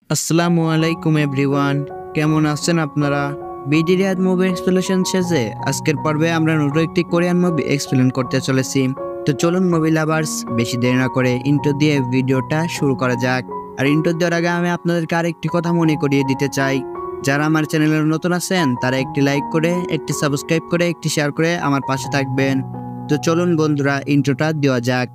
আসসালামু আলাইকুম এভরিওয়ান, কেমন আছেন আপনারা? বিডি রিয়াদ মুভি এক্সপ্লেনেশন শেষে আজকের পর্বে আমরা নতুন একটি কোরিয়ান মুভি এক্সপ্লেন করতে চলেছি। তো চলুন মুভি লাভার্স, বেশি দেরি না করে ইন্ট্রো দিয়ে ভিডিওটা শুরু করা যাক। আর ইন্ট্রো দেওয়ার আগে আমি আপনাদেরকে আরেকটি কথা মনে করিয়ে দিতে চাই, যারা আমার চ্যানেলে নতুন আছেন তারা একটি লাইক করে, একটি সাবস্ক্রাইব করে, একটি শেয়ার করে আমার পাশে থাকবেন। তো চলুন বন্ধুরা, ইন্ট্রোটা দেওয়া যাক।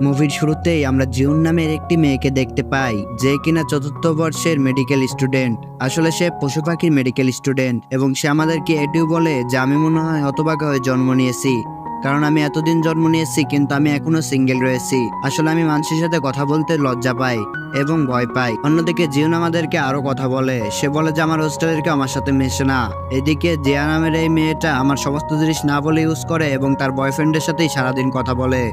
মুভির শুরুতেই আমরা জিউন নামের একটি মেয়েকে দেখতে পাই, যে কিনা চতুর্থ বর্ষের মেডিকেল স্টুডেন্ট। আসলে সে পশু পাখির মেডিকেল স্টুডেন্ট এবং সে আমাদেরকে এটিও বলে যে আমি মনে হয় হতভাগা হয়ে জন্ম নিয়েছি, কারণ আমি এতদিন জন্ম নিয়েছি কিন্তু আমি এখনো সিঙ্গেল রয়েছি। আসলে আমি মানুষের সাথে কথা বলতে লজ্জা পাই এবং ভয় পাই। অন্যদিকে জিউন আমাদেরকে আরো কথা বলে, সে বলে যে আমার হোস্টেলের কেউ আমার সাথে মেশে না। এদিকে জিয়া নামের এই মেয়েটা আমার সমস্ত জিনিস না বলে ইউজ করে এবং তার বয়ফ্রেন্ডের সাথেই সারাদিন কথা বলে।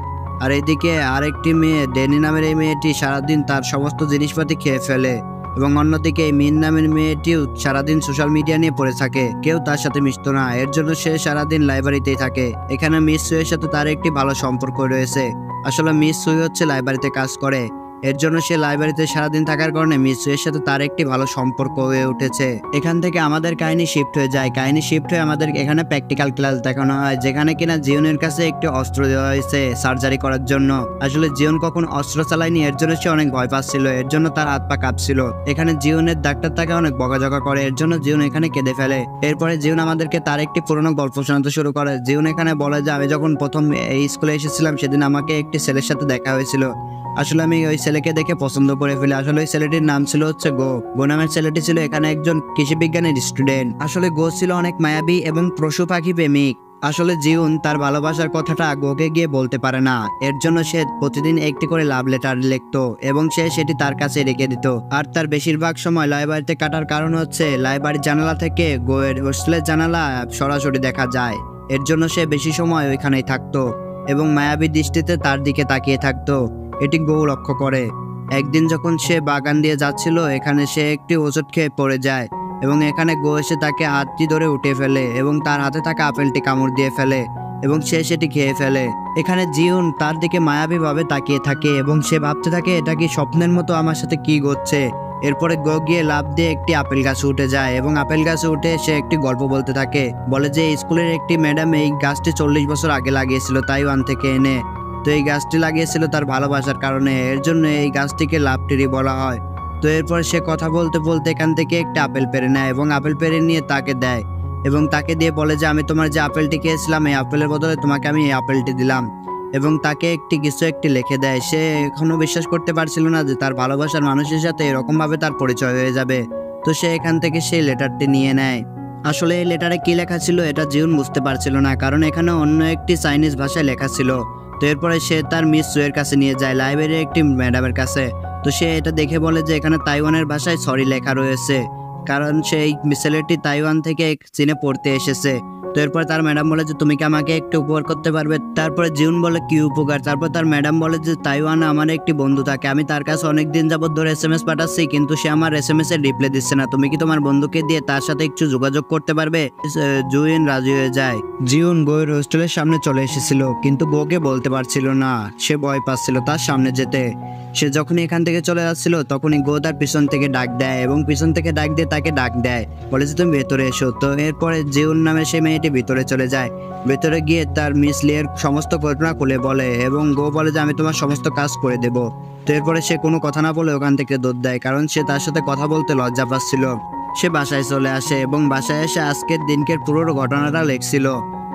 আর এদিকে আরেকটি মেয়ে ডেনি নামের এই মেয়েটি সারাদিন তার সমস্ত জিনিসপাতি খেয়ে ফেলে এবং অন্যদিকে এই মিন নামের মেয়েটিও সারাদিন সোশ্যাল মিডিয়া নিয়ে পড়ে থাকে, কেউ তার সাথে মিশতো না। এর জন্য সে সারাদিন লাইব্রেরিতেই থাকে। এখানে মিস সুইয়ের সাথে তার একটি ভালো সম্পর্ক রয়েছে। আসলে মিস সুই হচ্ছে লাইব্রেরিতে কাজ করে, এর জন্য সে লাইব্রেরিতে সারাদিন থাকার কারণে মিস সুইয়ের সাথে তার একটি ভালো সম্পর্ক হয়ে উঠেছে। এখান থেকে আমাদের কাহিনী শিফট হয়ে যায়। কাহিনী শিফট হয়ে আমাদের এখানে প্র্যাকটিক্যাল ক্লাস দেখানো হয়, যেখানে কিনা জিওনের কাছে একটি অস্ত্র দেওয়া হয়েছে সার্জারি করার জন্য। আসলে জিওন কখন অস্ত্র চালায়নি, এর জন্য সে অনেক ভয় পাচ্ছিল, এর জন্য তার হাত পা কাঁপছিল। এখানে জিওনের ডাক্তার তাকে অনেক বকাঝকা করে, এর জন্য জিওন এখানে কেঁদে ফেলে। এরপরে জিওন আমাদেরকে তার একটি পুরনো গল্প শোনাতে শুরু করে। জিওন এখানে বলে যে আমি যখন প্রথম এই স্কুলে এসেছিলাম সেদিন আমাকে একটি ছেলের সাথে দেখা হয়েছিল। আসলে আমি ওই ছেলেকে দেখে পছন্দ করে ফেলি। আসলে ওই ছেলেটির নাম ছিল হচ্ছে গো নামের ছেলেটি ছিল এখানে একজন কৃষি বিজ্ঞানের স্টুডেন্ট। আসলে গো ছিল অনেক মায়াবী এবং পশু পাখি প্রেমিক। আসলে জিউন তার ভালোবাসার কথাটা গোকে গিয়ে বলতে পারে না, এর জন্য সে প্রতিদিন একটি করে লাভ লেটার লিখতো এবং সে সেটি তার কাছে রেখে দিত। আর তার বেশিরভাগ সময় লাইব্রেরিতে কাটার কারণ হচ্ছে লাইব্রেরির জানালা থেকে গোয়ের হোস্টেলের জানালা সরাসরি দেখা যায়, এর জন্য সে বেশি সময় ওইখানেই থাকতো এবং মায়াবী দৃষ্টিতে তার দিকে তাকিয়ে থাকতো। এটি গো লক্ষ্য করে। একদিন যখন সে বাগান দিয়ে যাচ্ছিল, এখানে সে একটি ওষুধ খেয়ে পড়ে যায় এবং এখানে গো এসে তাকে হাতটি ধরে উঠে ফেলে এবং তার হাতে থাকা আপেলটি কামড় দিয়ে ফেলে এবং সে সেটি খেয়ে ফেলে। এখানে জিউন তার দিকে মায়াবীভাবে তাকিয়ে থাকে এবং সে ভাবতে থাকে এটা কি স্বপ্নের মতো আমার সাথে কি ঘটছে। এরপরে গো গিয়ে লাফ দিয়ে একটি আপেল গাছে উঠে যায় এবং আপেল গাছে উঠে সে একটি গল্প বলতে থাকে। বলে যে স্কুলের একটি ম্যাডাম এই গাছটি 40 বছর আগে লাগিয়েছিল তাইওয়ান থেকে এনে। তো এই গাছটি লাগিয়েছিল তার ভালোবাসার কারণে, এর জন্য এই গাছটিকে লাভ ট্রি বলা হয়। তো এরপর সে কথা বলতে বলতে এখান থেকে একটা আপেল পেড়ে নেয় এবং আপেল পেড়ে নিয়ে তাকে দেয় এবং তাকে দিয়ে বলে যে আমি তোমার যে আপেলটি খেয়েছিলাম এই আপেলের বদলে তোমাকে আমি এই আপেলটি দিলাম এবং তাকে একটি লিখে দেয়। সে এখনো বিশ্বাস করতে পারছিল না যে তার ভালোবাসার মানুষের সাথে এরকমভাবে তার পরিচয় হয়ে যাবে। তো সে এখান থেকে সেই লেটারটি নিয়ে নেয়। আসলে এই লেটারে কি লেখা ছিল এটা জিউন বুঝতে পারছিল না, কারণ এখানে অন্য একটি চাইনিজ ভাষায় লেখা ছিল। তো এরপরে সে তার মিস সুয়ের কাছে নিয়ে যায়, লাইব্রেরির একটি ম্যাডামের কাছে। তো সে এটা দেখে বলে যে এখানে তাইওয়ানের ভাষায় সরি লেখা রয়েছে, কারণ সেই ছেলেটি তাইওয়ান থেকে চীনে পড়তে এসেছে। তো এরপর তার ম্যাডাম বলে যে তুমি কি আমাকে একটু উপকার করতে পারবে। তারপরে জিউন বলে কি উপকার। তারপর তার ম্যাডাম বলে যে তাইওয়ানে আমার একটি বন্ধু থাকে, আমি তার কাছে অনেক দিন যাবত ধরে SMS পাঠাচ্ছি কিন্তু সে আমার SMS এর রিপ্লাই দিচ্ছে না, তুমি কি তোমার বন্ধুকে দিয়ে তার সাথে একটু যোগাযোগ করতে পারবে। জুইন রাজি হয়ে যায়। জিউন গোয়ের হোস্টেলের সামনে চলে এসেছিল কিন্তু গোকে বলতে পারছিল না, সে ভয় পাচ্ছিল তার সামনে যেতে। সে যখনই এখান থেকে চলে যাচ্ছিল তখনই গো তার পিছন থেকে ডাক দেয় এবং পিছন থেকে ডাক দিয়ে তাকে ডাক দেয়, বলে যে তুমি ভেতরে এসো। তো এরপরে জিউন নামে সেই মেয়েটি ভিতরে চলে যায়। ভেতরে গিয়ে তার মিস লিয়ের সমস্ত ঘটনা খুলে বলে এবং গো বলে যে আমি তোমার সমস্ত কাজ করে দেব। তো এরপরে সে কোনো কথা না বলে ওখান থেকে দৌড় দেয়, কারণ সে তার সাথে কথা বলতে লজ্জা পাচ্ছিল। সে বাসায় চলে আসে এবং বাসায় এসে আজকের দিনকের পুরো ঘটনাটা লিখছিল।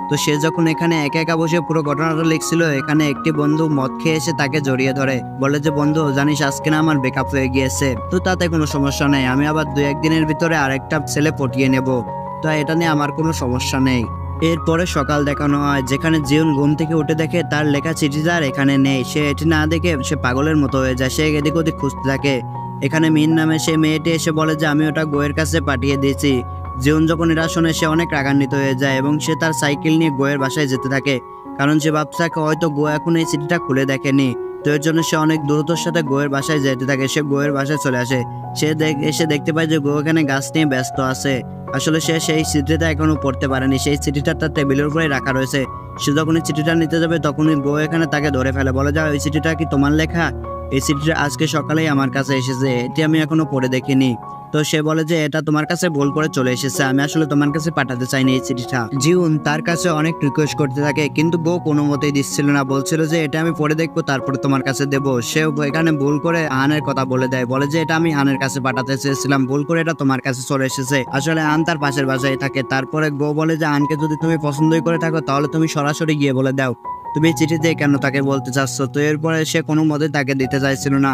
তো সে যখন এখানে একা একা বসে পুরো ঘটনাটা লিখছিল, এখানে একটি বন্ধু মদ খেয়ে এসে তাকে জড়িয়ে ধরে, বলে যে বন্ধু জানিস আজকে না আমার ব্রেকআপ হয়ে গিয়েছে। তো তাতে কোনো সমস্যা নেই, আমি আবার 2-1 দিনের ভিতরে আরেকটা ছেলে পটিয়ে নেব, তো এটা নিয়ে আমার কোনো সমস্যা নেই। এরপরে সকাল দেখানো হয়, যেখানে জিউন ঘুম থেকে উঠে দেখে তার লেখা চিঠিটা আর এখানে নেই। সে এটি না দেখে সে পাগলের মতো হয়ে যায়, সে এদিক ওদিক খুঁজতে থাকে। এখানে মিন নামে সেই মেয়েটি এসে বলে যে আমি ওটা গোয়ের কাছে পাঠিয়ে দিয়েছি। জিউন যখন এটা শোনে সে অনেক রাগান্বিত হয়ে যায় এবং সে তার সাইকেল নিয়ে গোয়ের বাসায় যেতে থাকে, কারণ সে ভাবতে থাকে হয়তো গো এখন এই চিঠিটা খুলে দেখেনি। তো এর জন্য সে অনেক দ্রুততার সাথে গোয়ের বাসায় যেতে থাকে। সে গোয়ের বাসায় চলে আসে, সে এসে দেখতে পায় যে গো এখানে গাছ নিয়ে ব্যস্ত আছে আসলে সে সেই চিঠিটা এখনো পড়তে পারেনি, সেই চিঠিটা তার টেবিলের উপরে রাখা রয়েছে। সে যখনই চিঠিটা নিতে যাবে তখনই গো এখানে তাকে ধরে ফেলে, বলে যায় ওই চিঠিটা কি তোমার লেখা? এই চিঠিটা আজকে সকালেই আমার কাছে এসেছে, এটি আমি এখনো পড়ে দেখিনি। তো সে বলে যে এটা তোমার কাছে ভুল করে চলে এসেছে, আমি আসলে তোমার কাছে পাঠাতে চাইনি এই চিঠিটা। জিউন তার কাছে অনেক রিকোয়েস্ট করতে থাকে, কিন্তু গো কোনো মতেই দিচ্ছিল না, বলছিল যে এটা আমি পড়ে দেখবো তারপরে তোমার কাছে দেবো। সে এখানে ভুল করে আনের কথা বলে দেয়, বলে যে এটা আমি আনের কাছে পাঠাতে চেয়েছিলাম, ভুল করে এটা তোমার কাছে চলে এসেছে। আসলে আন তার পাশের বাসায় থাকে। তারপরে গো বলে যে আনকে যদি তুমি পছন্দই করে থাকো তাহলে তুমি সরাসরি গিয়ে বলে দাও তুমি এই চিঠিতে কেন তাকে বলতে চাচ্ছ। তো এরপরে সে কোনো মতে তাকে দিতে চাইছিল না।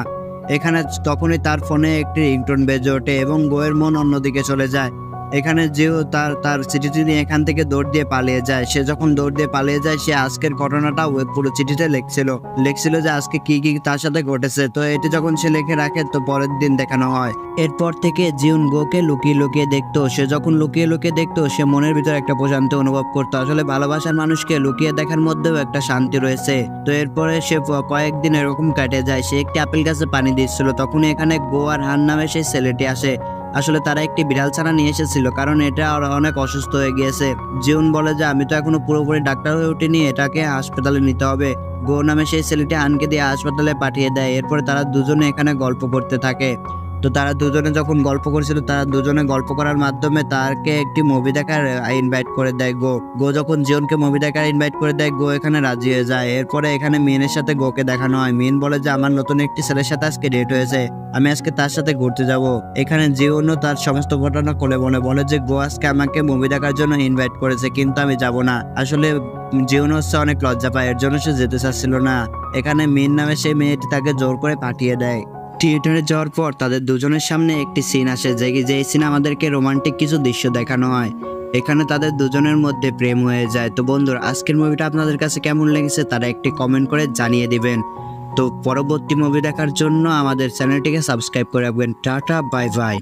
এখানে তখনই তার ফোনে একটি রিংটোন বেজে ওঠে এবং গোয়ের মন অন্যদিকে চলে যায়। এখানে যেও তার তার চিঠিটি নিয়ে এখান থেকে দৌড় দিয়ে পালিয়ে যায়। সে যখন দৌড় দিয়ে পালিয়ে যায় সে আজকের ঘটনাটা ওই পুরো চিঠিতে লিখছিল যে আজকে কি কি তার সাথে ঘটেছে। তো এটি যখন সে লিখে রাখে তো পরের দিন দেখানো হয়। এরপর থেকে জিউন গোকে লুকিয়ে লুকিয়ে দেখতো। সে যখন লুকিয়ে লুকিয়ে দেখতো সে মনের ভিতরে একটা প্রশান্তি অনুভব করতো। আসলে ভালোবাসার মানুষকে লুকিয়ে দেখার মধ্যেও একটা শান্তি রয়েছে। তো এরপরে সে কয়েকদিন এরকম কেটে যায়। সে একটি আপেল গাছে পানি দিচ্ছিল, তখনই এখানে গো আর হান নামে সেই ছেলেটি আসে। আসলে তারা একটি বিড়াল ছানা নিয়ে এসেছিল, কারণ এটা অনেক অসুস্থ হয়ে গিয়েছে। জিউন বলে যে আমি তো এখনো পুরোপুরি ডাক্তার হয়ে উঠিনি, এটাকে হাসপাতালে নিতে হবে। গো নামে সেই ছেলেটি আনকে দিয়ে হাসপাতালে পাঠিয়ে দেয়। এরপরে তারা দুজনে এখানে গল্প করতে থাকে। তো তারা দুজনে যখন গল্প করছিল তারা দুজনে গল্প করার মাধ্যমে তাকে একটি মুভি দেখার ইনভাইট করে দেয় গো যখন জিওনকে মুভি দেখার ইনভাইট করে দেয় গো এখানে রাজি হয়ে যায়। এরপরে এখানে মিনের সাথে গোকে দেখানো হয়। মিন বলে যে আমার নতুন একটি ছেলের সাথে আজকে ডেট হয়েছে, আমি আজকে তার সাথে ঘুরতে যাব। এখানে জিওনও তার সমস্ত ঘটনা খুলে বলে যে গো আজকে আমাকে মুভি দেখার জন্য ইনভাইট করেছে, কিন্তু আমি যাব না। আসলে জিওন হচ্ছে অনেক লজ্জা পায়, এর জন্য সে যেতে চাচ্ছিল না। এখানে মিন নামে সেই মেয়েটি তাকে জোর করে পাঠিয়ে দেয়। থিয়েটারে যাওয়ার পর তাদের দুজনের সামনে একটি সিন আসে, যে সিনে আমাদেরকে রোমান্টিক কিছু দৃশ্য দেখানো হয়। এখানে তাদের দুজনের মধ্যে প্রেম হয়ে যায়। তো বন্ধুরা আজকের মুভিটা আপনাদের কাছে কেমন লেগেছে তারা একটি কমেন্ট করে জানিয়ে দিবেন। তো পরবর্তী মুভি দেখার জন্য আমাদের চ্যানেলটিকে সাবস্ক্রাইব করে রাখবেন। Tata, bye bye.